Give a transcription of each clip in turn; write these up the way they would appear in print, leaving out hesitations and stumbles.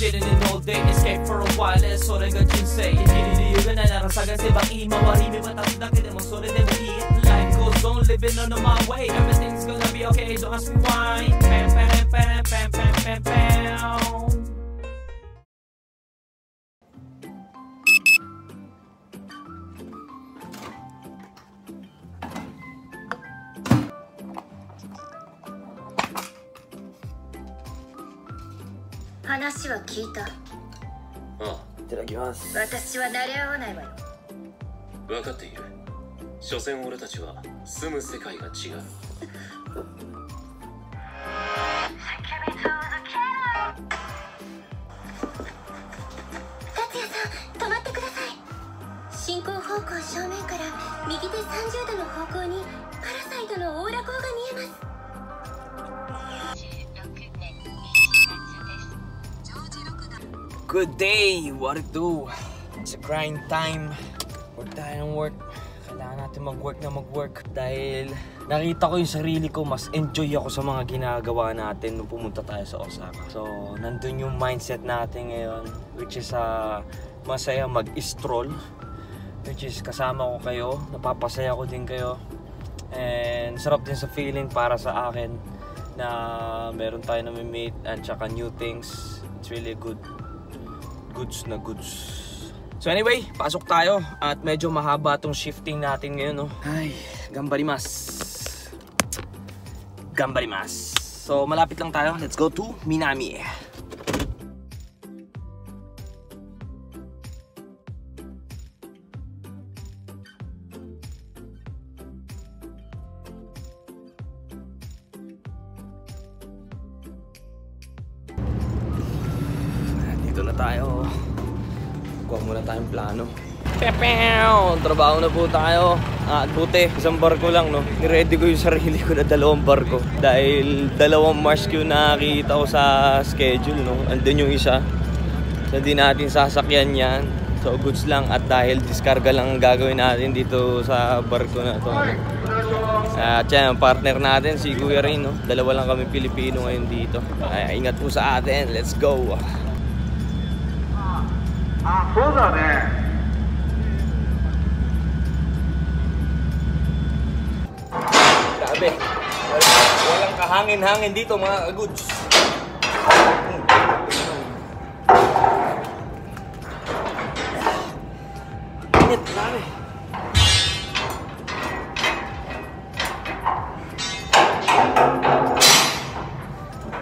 sitting in all day, escape for a while,それが人生。生きる理由がないなら探せばいい。周り見渡すだけでもそれでもいい。Life goes on, living on my way. Everything's gonna be okay, don't ask me why. Pam, pam, pam, pam, pam, pam, pam. Hanashi wa kiita. いただきます。私は慣れ合わないわよ。分かっている。所詮俺たちは住む世界が違う。達也さん、止まってください。進行方向正面から右手30度の方向にパラサイトのオーラ光が見えます。Good day! What it do? It's a grind time. Work tayo ng work. Kailangan natin mag-work dahil nakita ko yung sarili ko, mas enjoy ako sa mga ginagawa natin nung pumunta tayo sa Osaka. So, nandun yung mindset natin ngayon, which is masaya mag-stroll, which is kasama ko kayo, napapasaya ko din kayo, and sarap din sa feeling para sa akin na meron tayo na may-meet and tsaka new things. It's really good. Goods na goods. So anyway, pasok tayo at medyo mahaba tong shifting natin ngayon, no? Ay, gambarimasu. Gambarimasu. So malapit lang tayo. Let's go to Minami. Dito na tayo. Kuha muna tayong plano. Pepew! Trabaho na po tayo. At buti, isang barko lang, no? Niready ko yung sarili ko na 2 barko. Dahil 2 Mars yung nakikita ko sa schedule, no? Andun yung isa. So di natin sasakyan yan. So goods lang. At dahil diskarga lang ang gagawin natin dito sa barko na to, no? At yan, ang partner natin, si Kuya rin, no? 2 lang kami Pilipino ngayon dito. Ay, ingat po sa atin. Let's go! あ、そうだね。Grabe. Walang kahangin-hangin dito, mga goods. Init, grabe.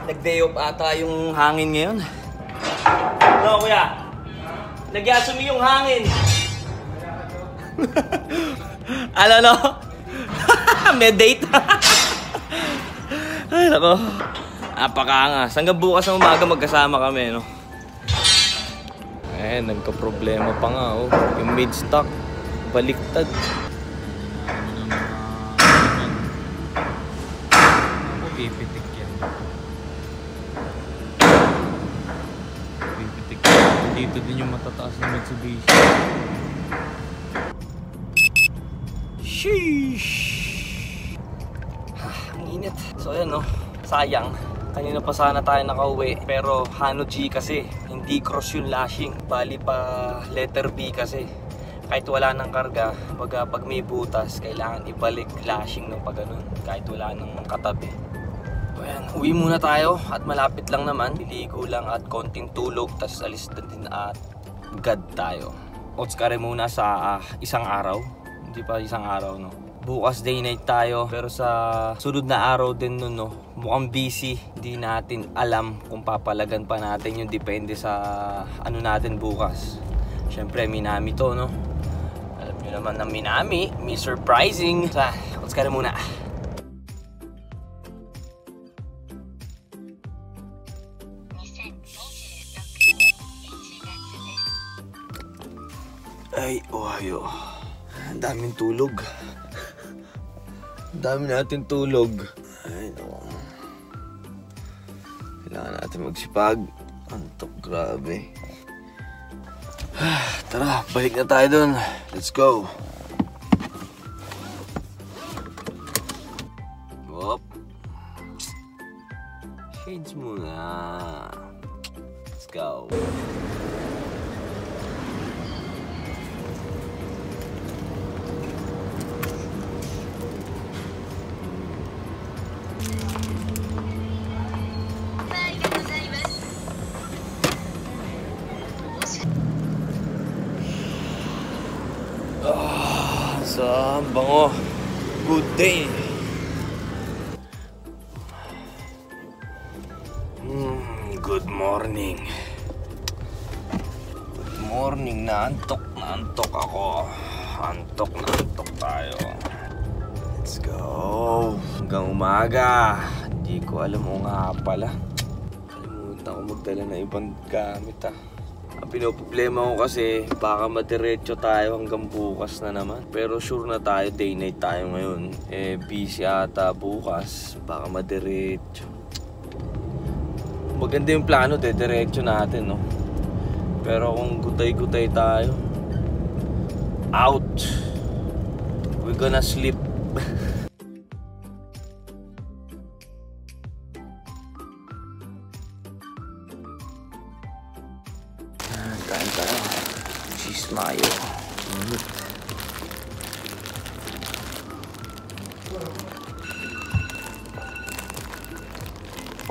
Nag-day off ata yung hangin ngayon. No, kuya? Nagyasumi yung hangin. Ano, no? May date. Ay, nako. Napakaangas. Hanggang bukas ng umaga magkasama kami, no? Eh, nagka-problema pa nga, oh. Yung mid-stock, baliktad. Pipitik yan. Pipitik yan. Dito din yung matataas na Mitsubishi. Sheesh! Ang init. So ayan, no? Sayang. Kanina pa sana tayo nakauwi. Pero Hano G kasi. Hindi cross yung lashing. Bali pa letter B kasi. Kahit wala ng karga, pag may butas, kailangan ibalik lashing ng pag ganun. Kahit wala ng katabi. So ayan, uwi muna tayo. At malapit lang naman. Liligo lang at konting tulog. Tapos alis na din at God tayo. Otskare muna sa isang araw. Hindi pa isang araw, no? Bukas day night tayo. Pero sa sunod na araw din nun, no? Mukhang busy. Hindi natin alam kung papalagan pa natin yung depende sa ano natin bukas. Siyempre, Minami to, no? Alam nyo naman na Minami. May surprising. Sa, let's go muna. Ay, ohayo. Ang daming tulog. Ang dami natin tulog. Ay, no. Kailangan natin magsipag. Antok, grabe. Tara, balik na tayo dun. Let's go. Whoop. Shades muna. Let's go. Sa bango. Good day. Good morning. Good morning. Naantok ako. Antok tayo. Let's go. Hanggang umaga. Hindi ko alam mo nga pala. Kalimutan ko magdala ng ibang gamit Ang pinoproblema ko kasi baka madiretso tayo hanggang bukas na naman. Pero sure na tayo, day night tayo ngayon. Busy ata bukas. Baka madiretso. Maganda yung plano, diretso natin, no? Pero kung gutay-gutay tayo, out. We're gonna sleep. Kain tayo. Cheese mayo.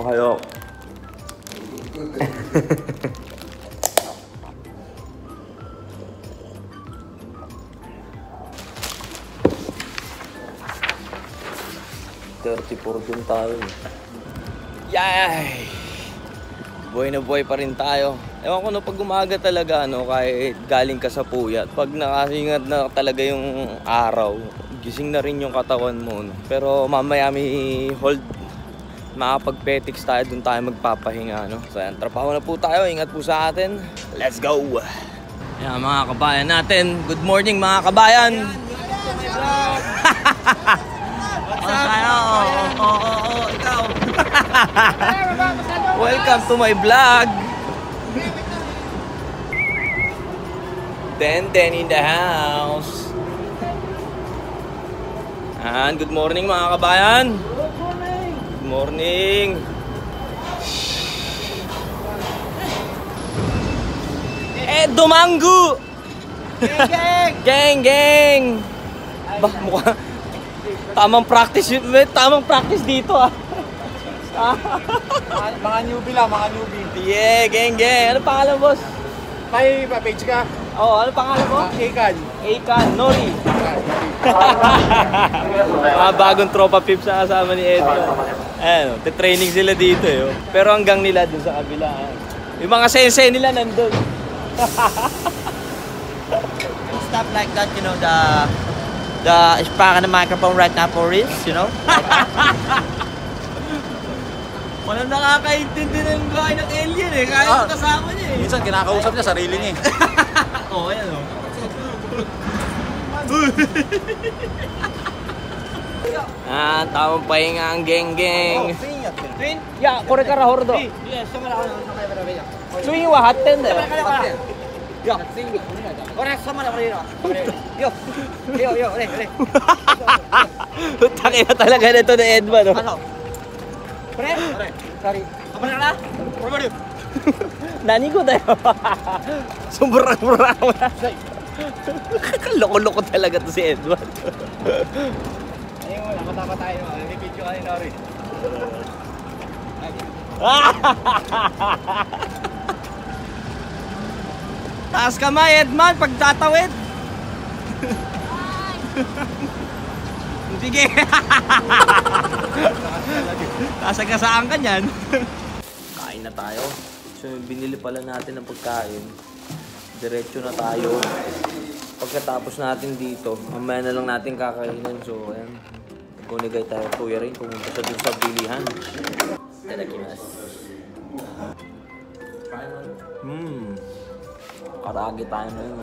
Ohayo. $34 tayo. Yay! Buhay na buhay pa rin tayo. Ewan ko no, pag umaga talaga, no, kahit galing ka sa puyat, pag nakasingat na talaga yung araw, gising na rin yung katawan mo, no? Pero mamaya may hold, makapag-petics tayo, dun tayo magpapahinga, no? So yan, trabaho na po tayo, ingat po sa atin. Let's go! Yan mga kabayan natin, good morning mga kabayan! Ikaw! Welcome to my vlog! Den in the house! And good morning mga kabayan! Good morning! Domanggu! Geng! Geng! Bah, mukha... Tamang practice dito Mga newbie lang, mga newbie. Yeah, geng. Ano pangalan, boss? May page ka? Oo, ano pangalan mo? Akan, Nori. Mga bagong tropa pips sa kasama ni Edgar. Ayan, training sila dito Pero hanggang nila dun sa kabila. Yung mga sensei nila nandun. Stuff like that, you know, the spark on the microphone right now for real, you know? Walang nakakaintindi ng bahay ng alien Kaya kasama niya Minsan kinakausap niya sarili niya Oo, yan tamang pahinga ang geng. Twin? Ya, kore kara hordo. Swing wa hatten da yo. Ya, swing. Kore sama na kore. Yo, re. Utang ina talaga nito ni Edman, no? Ano? Pre? Sorry. Kamera na? Kamera. Nani ko da yo. Sobrang mo na. Loko-loko talaga to si Edman. Ayun, nakatama tayo. May video ka ni Nori. Taas kamay, Edman, pag tatawid. Sige. Kasagasaan ka niyan. Kain na tayo. So, binili pala natin ng pagkain. Diretso na tayo. Pagkatapos natin dito, mamaya na lang natin kakainin. So, ayan. Gunigay tayo. Kuya rin, pumunta sa dun sa bilihan. Tadakimasu. Karagi tayo na yun.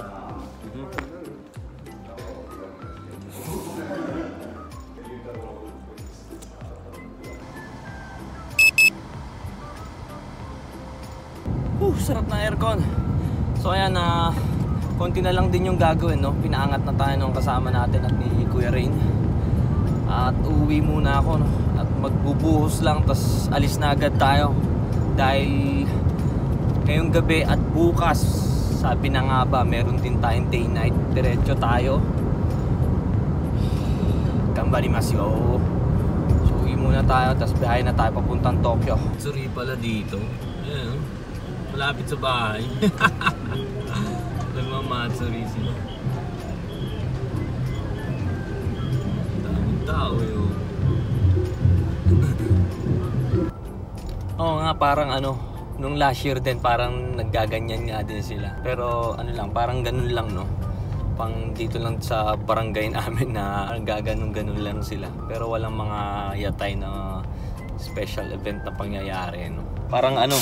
Sarap na aircon. So ayan, konti na lang din yung gagawin, no? Pinaangat na tayo ng kasama natin at ni Kuya Rain. At uuwi muna ako, no? At magbubuhos lang, tas alis na agad tayo. Dahil ngayong gabi at bukas. Sabi na nga ba, meron din tayong day night. Diretso tayo. Gambarimasu. So uwi muna tayo, tapos biyahe na tayo papuntang Tokyo. Matsuri pala dito. Ayan, malapit sa bahay. Nagmamatsuri sila. Daming tao yun. Oo nga, parang nung last year din parang naggaganyan nga din sila. Pero lang, parang ganun lang, no? Pang dito lang sa barangay namin na gaganon-ganon lang sila. Pero walang mga yatay na special event na pangyayari, no? Parang alam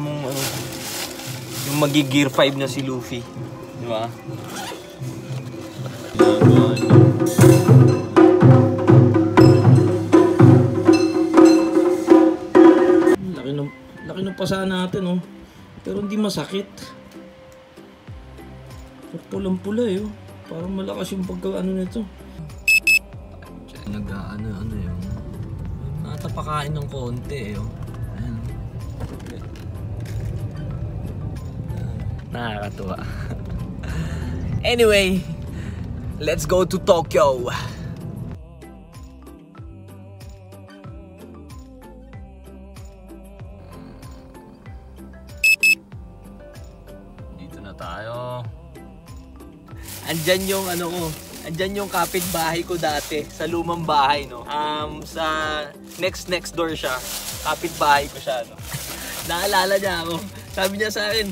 mo yung magi-gear 5 na si Luffy, di ba? Laki ng pasa natin, oh. Pero hindi masakit. Pulang-pula eh, oh. Parang malakas yung nito. Nag-ano yun. Natapakain ng konti eh, oh. Ayan, oh. Nakakatuwa. Anyway, let's go to Tokyo. Tayo. Andyan yung andyan yung kapitbahay ko dati sa lumang bahay, no. Sa next door siya. Kapitbahay ko siya, no. Naalala niya ako. Sabi niya sa akin,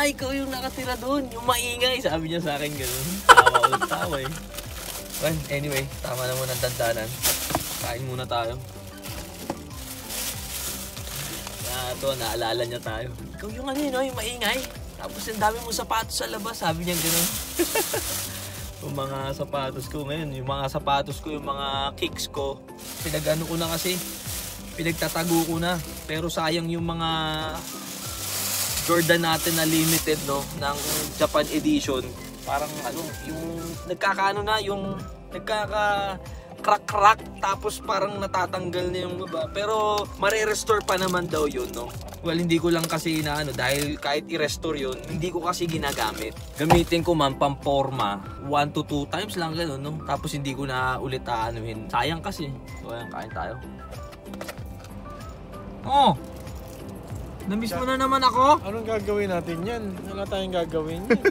ikaw yung nakatira doon, yung maingay. Sabi niya sa akin gano'n. Tawa ko ng tawa eh. Well, anyway, tama na muna ang dandanan. Kain muna tayo. Naalala niya tayo. Ikaw yung yung maingay. Tapos ang dami mong sapatos sa labas, sabi niya gano'n. Yung mga sapatos ko ngayon, yung mga kicks ko, pinagano ko na kasi, pinagtatago ko na. Pero sayang yung mga Jordan natin na limited, no, ng Japan edition. Parang yung nagkaka-crack, tapos parang natatanggal na yung baba. Pero mare-restore pa naman daw yun, no. Well, hindi ko lang kasi dahil kahit i-restore yun, hindi ko kasi ginagamit. Gamitin ko man pamporma, 1 to 2 times lang gano'n, no? Tapos hindi ko na ulit aanuhin. Sayang kasi. So, ayan, kain tayo. Oh! Namiss mo na naman ako? Anong gagawin natin yan? Wala tayong gagawin yan.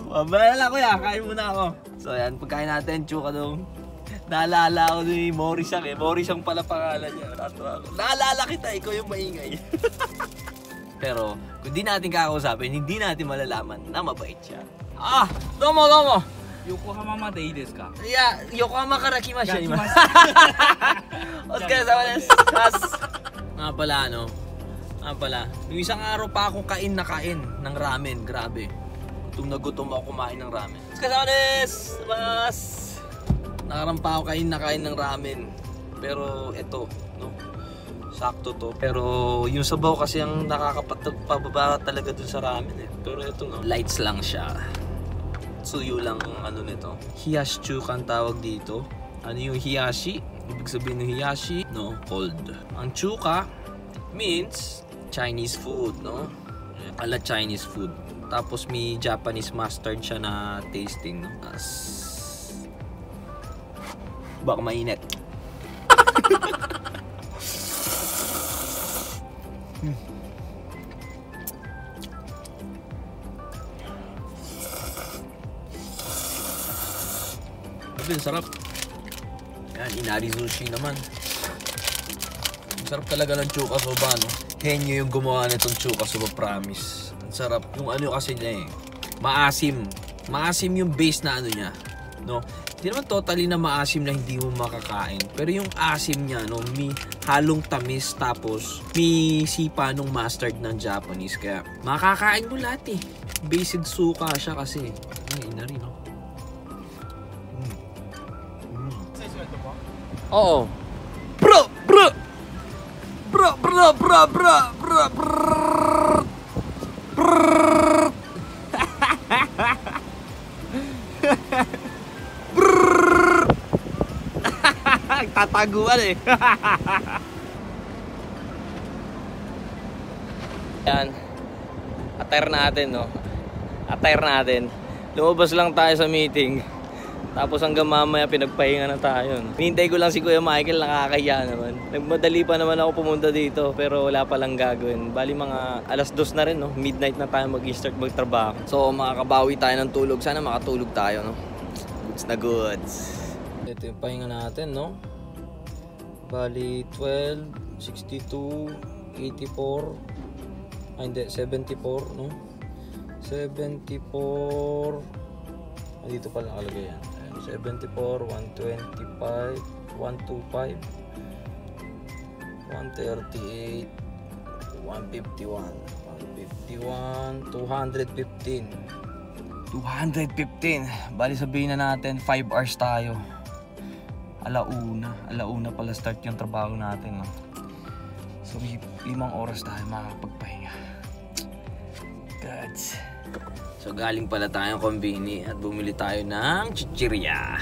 Mabala lang kuya, kain muna ako. So, ayan, pagkain natin, chuka dong. Naalala ako ni Morisang eh. Morisang pala pangalan niya. Naalala kita, ikaw yung maingay. Pero kung di natin kakausapin, hindi natin malalaman na mabait siya. Domo! Yokohama made ii desu ka? Yeah, Yokohama kara kimashita ima. Otsukaresama desu. Nga pala, yung isang araw pa ako kain ng ramen. Grabe. Gutom na gutom ako kumain ng ramen. Otsukaresama desu! Nakarampa ako kain ng ramen. Pero ito, no, sakto to. Pero yung sabaw kasi ang nakakapababa talaga dun sa ramen eh. Pero ito, no, lights lang siya. Tsuyu lang nito. Hiyashi chuka ang tawag dito. Ano yung hiyashi? Ibig sabihin ng hiyashi, no, cold. Ang chuka means Chinese food, no? Ala Chinese food. Tapos may Japanese mustard siya na tasting, no? Baka mainit. Sarap. Yan, inari sushi naman. Ang sarap talaga ng chuka soba, no? Henyo yung gumawa nitong chuka soba, promise. Ang sarap. Yung kasi niya eh, maasim. Maasim yung base na niya, no? Hindi naman totally na maasim na hindi mo makakain. Pero yung asim niya, no, may halong tamis, tapos may sipa nung mustard ng Japanese. Kaya makakain mo lahat eh. Based suka siya kasi. Ay, inari, no? Oo. Bro! Tataguan eh. Yan. Attire natin, no? Attire natin. Lumabas lang tayo sa meeting. Tapos hanggang mamaya pinagpahinga na tayo. No? Hinintay ko lang si Kuya Michael, nakakahiya naman. Nagmadali pa naman ako pumunta dito, pero wala palang gagawin. Bali mga alas 2 na rin, no? Midnight na tayo mag-start magtrabaho. So makakabawi tayo ng tulog. Sana makatulog tayo, no? Goods na goods. Ito yung pahinga natin, no? Bali 12, 62, 84. Ay hindi, 74, no? 74. Dito pala nakalagay yan. 74, 125, 125, 138, 151, 151, 215. 215. Bali sabihin na natin 5 hours tayo. Alauna pala start yung trabaho natin, no? So 5 oras tayo makakapagpahinga. Gods. So galing pala tayong konbini at bumili tayo ng chichirya.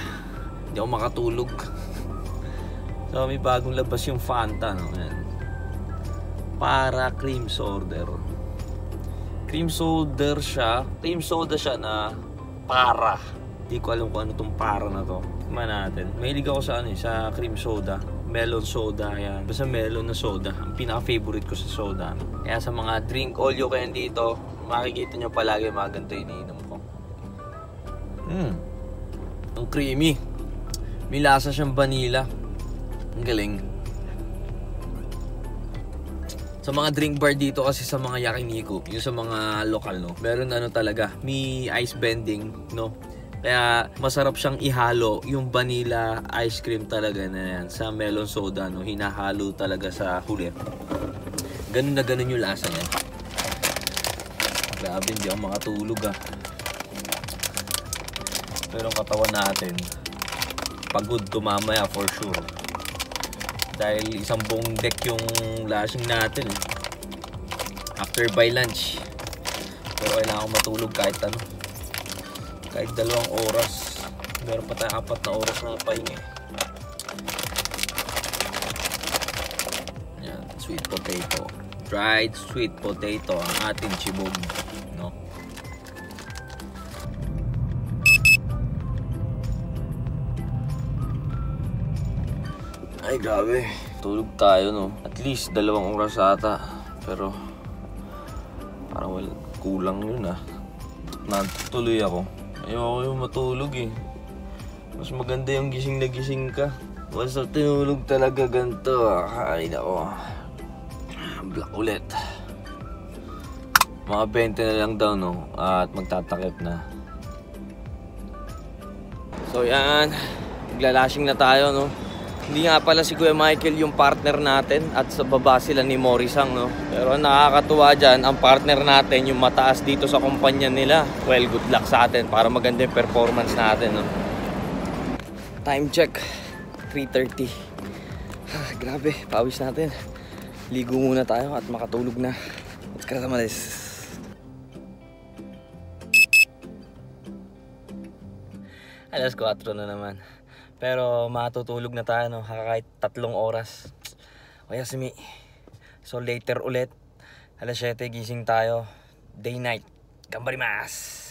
Hindi ako makatulog. So may bagong labas yung Fanta, no? Ayan. Para cream soda. Cream soda siya na para. Hindi ko alam kung ano tong para na to. Tignan natin. Mahilig ako sa sa cream soda. Melon soda, yan. Basta melon na soda. Ang pinaka-favorite ko sa soda. Kaya sa mga drink all you can dito, makikita nyo palagi mga ganito iniinom ko. Ang creamy. May lasa siyang vanilla. Ang galing. Sa mga drink bar dito kasi sa mga yakiniku, yung sa mga lokal, no, meron talaga, may ice bending, no. Kaya masarap siyang ihalo yung vanilla ice cream talaga na yan sa melon soda, no. Hinahalo talaga sa huli. Ganun na ganun yung lasa niya. Grabe, hindi ako makatulog Pero ang katawan natin pagod mamaya for sure. Dahil isang buong deck yung lashing natin after by lunch. Pero kailangan ko matulog kahit kahit 2 oras. Meron pa tayo 4 na oras na pahinga. Yan, sweet potato. Dried sweet potato ang ating chibog, no? Ay grabe, tulog tayo, no? At least 2 oras ata. Pero parang kulang yun Natutuloy ako. Ayoko yung matulog Mas maganda yung gising na gising ka. Basta tinulog talaga ganito. Ay nako. Black ulit. Mga 20 na lang daw, no? At magtatakip na. So yan, maglalashing na tayo, no? Hindi nga pala si Kuya Michael yung partner natin at sa baba sila ni Morisang, no? Pero nakakatuwa dyan, ang partner natin yung mataas dito sa kumpanya nila. Well, good luck sa atin para maganda yung performance natin, no? Time check, 3:30. Grabe, pawis natin. Ligo muna tayo at makatulog na. Let's go naman this. Alas 4 na naman. Pero matutulog na tayo, no? Kahit 3 oras. O Yasumi. So later ulit. Alas 7 gising tayo. Day night. Gambarimasu!